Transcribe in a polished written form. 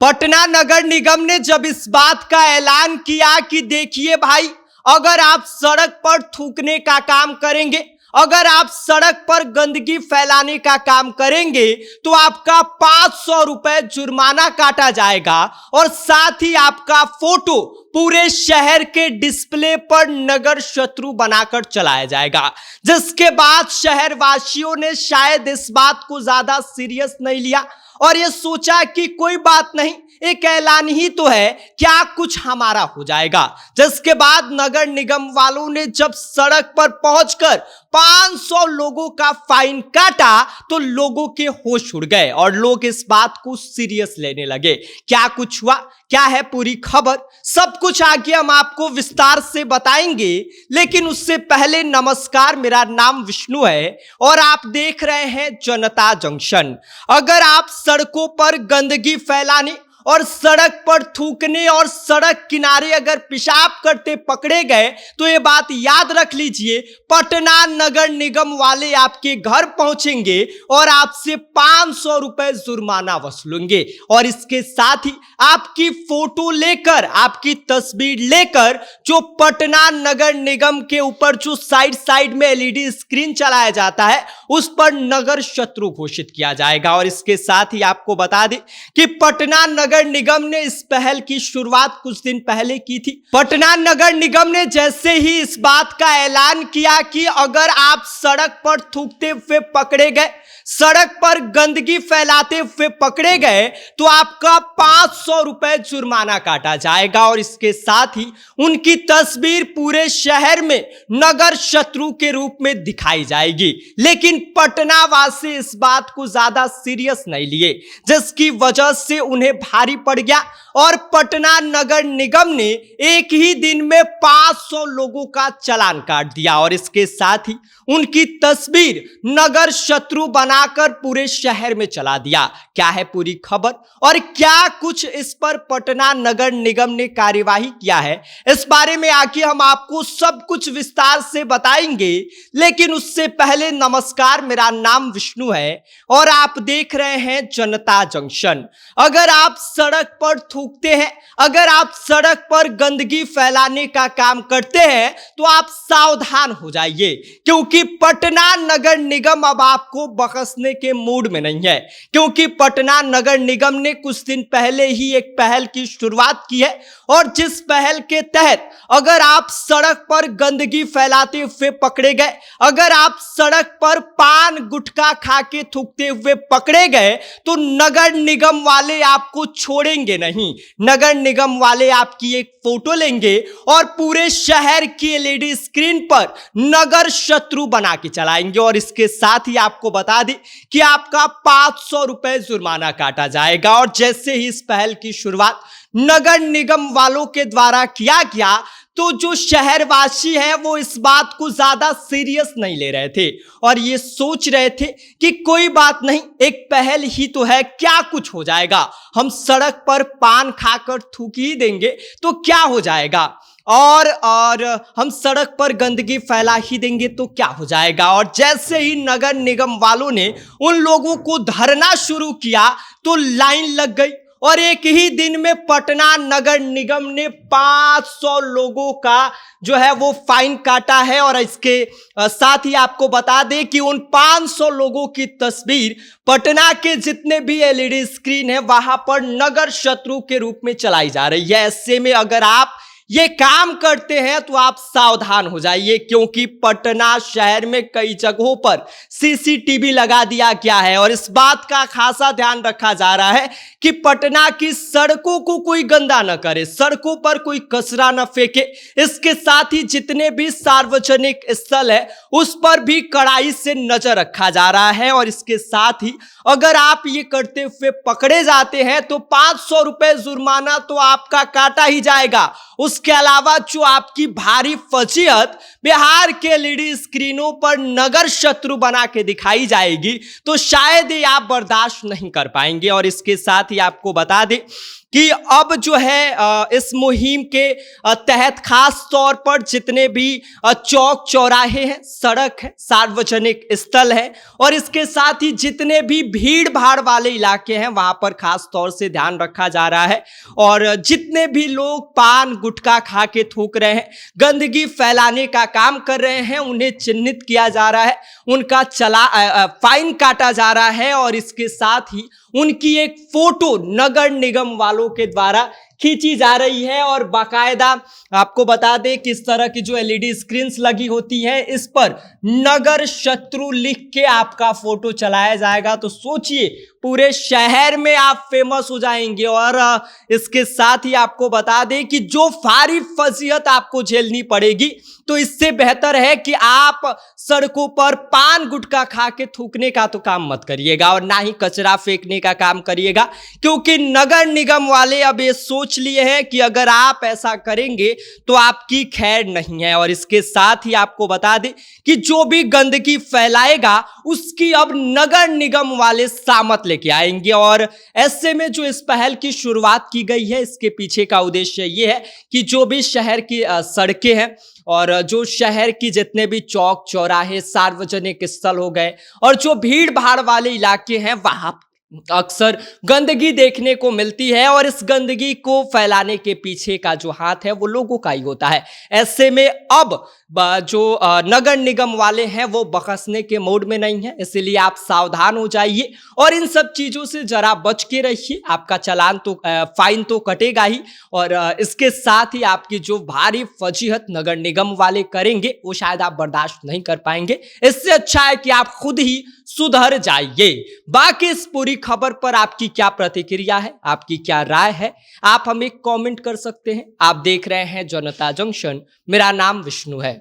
पटना नगर निगम ने जब इस बात का ऐलान किया कि देखिए भाई, अगर आप सड़क पर थूकने का काम करेंगे, अगर आप सड़क पर गंदगी फैलाने का काम करेंगे तो आपका 500 रुपए जुर्माना काटा जाएगा और साथ ही आपका फोटो पूरे शहर के डिस्प्ले पर नगर शत्रु बनाकर चलाया जाएगा। जिसके बाद शहर वासियों ने शायद इस बात को ज्यादा सीरियस नहीं लिया और ये सोचा कि कोई बात नहीं, एक ऐलान ही तो है, क्या कुछ हमारा हो जाएगा। जिसके बाद नगर निगम वालों ने जब सड़क पर पहुंचकर 500 लोगों का फाइन काटा तो लोगों के होश उड़ गए और लोग इस बात को सीरियस लेने लगे। क्या कुछ हुआ, क्या है पूरी खबर, सब कुछ आगे हम आपको विस्तार से बताएंगे। लेकिन उससे पहले नमस्कार, मेरा नाम विष्णु है और आप देख रहे हैं जनता जंक्शन। अगर आप सड़कों पर गंदगी फैलाने और सड़क पर थूकने और सड़क किनारे अगर पेशाब करते पकड़े गए तो ये बात याद रख लीजिए, पटना नगर निगम वाले आपके घर पहुंचेंगे और आपसे 500 रुपए जुर्माना वसूलेंगे और इसके साथ ही आपकी फोटो लेकर, आपकी तस्वीर लेकर जो पटना नगर निगम के ऊपर जो साइड में एलईडी स्क्रीन चलाया जाता है उस पर नगर शत्रु घोषित किया जाएगा। और इसके साथ ही आपको बता दें कि पटना नगर निगम ने इस पहल की शुरुआत कुछ दिन पहले की थी। पटना नगर निगम ने जैसे ही इस बात का ऐलान किया कि अगर आप सड़क पर थूकते हुए पकड़े गए, सड़क पर गंदगी फैलाते हुए पकड़े गए तो आपका 500 रुपए जुर्माना काटा जाएगा और इसके साथ ही उनकी तस्वीर पूरे शहर में नगर शत्रु के रूप में दिखाई जाएगी। लेकिन पटना वासी इस बात को ज्यादा सीरियस नहीं लिए, जिसकी वजह से उन्हें भारी पड़ गया और पटना नगर निगम ने एक ही दिन में 500 लोगों का चालान काट दिया और इसके साथ ही उनकी तस्वीर नगर शत्रु बनाकर पूरे शहर में चला दिया। क्या है पूरी खबर और क्या कुछ इस पर पटना नगर निगम ने कार्यवाही किया है, इस बारे में आके हम आपको सब कुछ विस्तार से बताएंगे। लेकिन उससे पहले नमस्कार, मेरा नाम विष्णु है और आप देख रहे हैं जनता जंक्शन। अगर आप सड़क पर थूकते हैं, अगर आप सड़क पर गंदगी फैलाने का काम करते हैं तो आप सावधान हो जाइए, क्योंकि पटना नगर निगम अब आपको बख्शने के मूड में नहीं है। क्योंकि पटना नगर निगम ने कुछ दिन पहले ही एक पहल की शुरुआत की है और जिस पहल के तहत अगर आप सड़क पर गंदगी फैलाते हुए पकड़े गए, अगर आप सड़क पर पान गुटखा खा के थूकते हुए पकड़े गए तो नगर निगम वाले आपको छोड़ेंगे नहीं। नगर निगम वाले आपकी एक फोटो लेंगे और पूरे शहर की एलईडी स्क्रीन पर नगर शत्रु बना के चलाएंगे और इसके साथ ही आपको बता दें कि आपका 500 रुपए जुर्माना काटा जाएगा। और जैसे ही इस पहल की शुरुआत नगर निगम वालों के द्वारा किया गया तो जो शहरवासी हैं वो इस बात को ज्यादा सीरियस नहीं ले रहे थे और ये सोच रहे थे कि कोई बात नहीं, एक पहल ही तो है, क्या कुछ हो जाएगा, हम सड़क पर पान खाकर थूक ही देंगे तो क्या हो जाएगा, और हम सड़क पर गंदगी फैला ही देंगे तो क्या हो जाएगा। और जैसे ही नगर निगम वालों ने उन लोगों को धरना शुरू किया तो लाइन लग गई और एक ही दिन में पटना नगर निगम ने 500 लोगों का जो है वो फाइन काटा है। और इसके साथ ही आपको बता दें कि उन 500 लोगों की तस्वीर पटना के जितने भी एलईडी स्क्रीन है वहां पर नगर शत्रु के रूप में चलाई जा रही है। ऐसे में अगर आप ये काम करते हैं तो आप सावधान हो जाइए, क्योंकि पटना शहर में कई जगहों पर सीसीटीवी लगा दिया गया है और इस बात का खासा ध्यान रखा जा रहा है कि पटना की सड़कों को कोई गंदा न करे, सड़कों पर कोई कचरा न फेंके। इसके साथ ही जितने भी सार्वजनिक स्थल है उस पर भी कड़ाई से नजर रखा जा रहा है और इसके साथ ही अगर आप ये करते हुए पकड़े जाते हैं तो 500 रुपए जुर्माना तो आपका काटा ही जाएगा। उसके अलावा जो आपकी भारी फजीहत बिहार के एलईडी स्क्रीनों पर नगर शत्रु बना के दिखाई जाएगी तो शायद ही आप बर्दाश्त नहीं कर पाएंगे। और इसके साथ ही आपको बता दें कि अब जो है इस मुहिम के तहत खास तौर पर जितने भी चौक चौराहे हैं, सड़क है, सार्वजनिक स्थल है और इसके साथ ही जितने भी भीड़ भाड़ वाले इलाके हैं वहां पर खास तौर से ध्यान रखा जा रहा है। और जितने भी लोग पान गुटखा खा के थूक रहे हैं, गंदगी फैलाने का काम कर रहे हैं, उन्हें चिन्हित किया जा रहा है, उनका फाइन काटा जा रहा है और इसके साथ ही उनकी एक फोटो नगर निगम वालों के द्वारा खींची जा रही है। और बाकायदा आपको बता दें किस तरह की जो एलईडी स्क्रीन्स लगी होती हैं, इस पर नगर शत्रु लिख के आपका फोटो चलाया जाएगा। तो सोचिए पूरे शहर में आप फेमस हो जाएंगे। और इसके साथ ही आपको बता दें कि जो भारी फजीहत आपको झेलनी पड़ेगी, तो इससे बेहतर है कि आप सड़कों पर पान गुटखा खा के थूकने का तो काम मत करिएगा और ना ही कचरा फेंकने का काम करिएगा, क्योंकि नगर निगम वाले अब ये सोच लिए हैं कि अगर आप ऐसा करेंगे तो आपकी खैर नहीं है। और इसके साथ ही आपको बता दें कि जो भी गंदगी फैलाएगा उसकी अब नगर निगम वाले सामत लेके आएंगे। और ऐसे में जो इस पहल की शुरुआत की गई है, इसके पीछे का उद्देश्य ये है कि जो भी शहर की सड़कें हैं और जो शहर की जितने भी चौक चौराहे, सार्वजनिक स्थल हो गए और जो भीड़ भाड़ वाले इलाके हैं, वहां अक्सर गंदगी देखने को मिलती है और इस गंदगी को फैलाने के पीछे का जो हाथ है वो लोगों का ही होता है। ऐसे में अब जो नगर निगम वाले हैं वो बखसने के मोड में नहीं है, इसलिए आप सावधान हो जाइए और इन सब चीजों से जरा बच के रहिए। आपका चालान तो फाइन तो कटेगा ही और इसके साथ ही आपकी जो भारी फजीहत नगर निगम वाले करेंगे वो शायद आप बर्दाश्त नहीं कर पाएंगे। इससे अच्छा है कि आप खुद ही सुधर जाइए। बाकी इस पूरी खबर पर आपकी क्या प्रतिक्रिया है, आपकी क्या राय है, आप हमें कमेंट कर सकते हैं। आप देख रहे हैं जनता जंक्शन, मेरा नाम विष्णु है।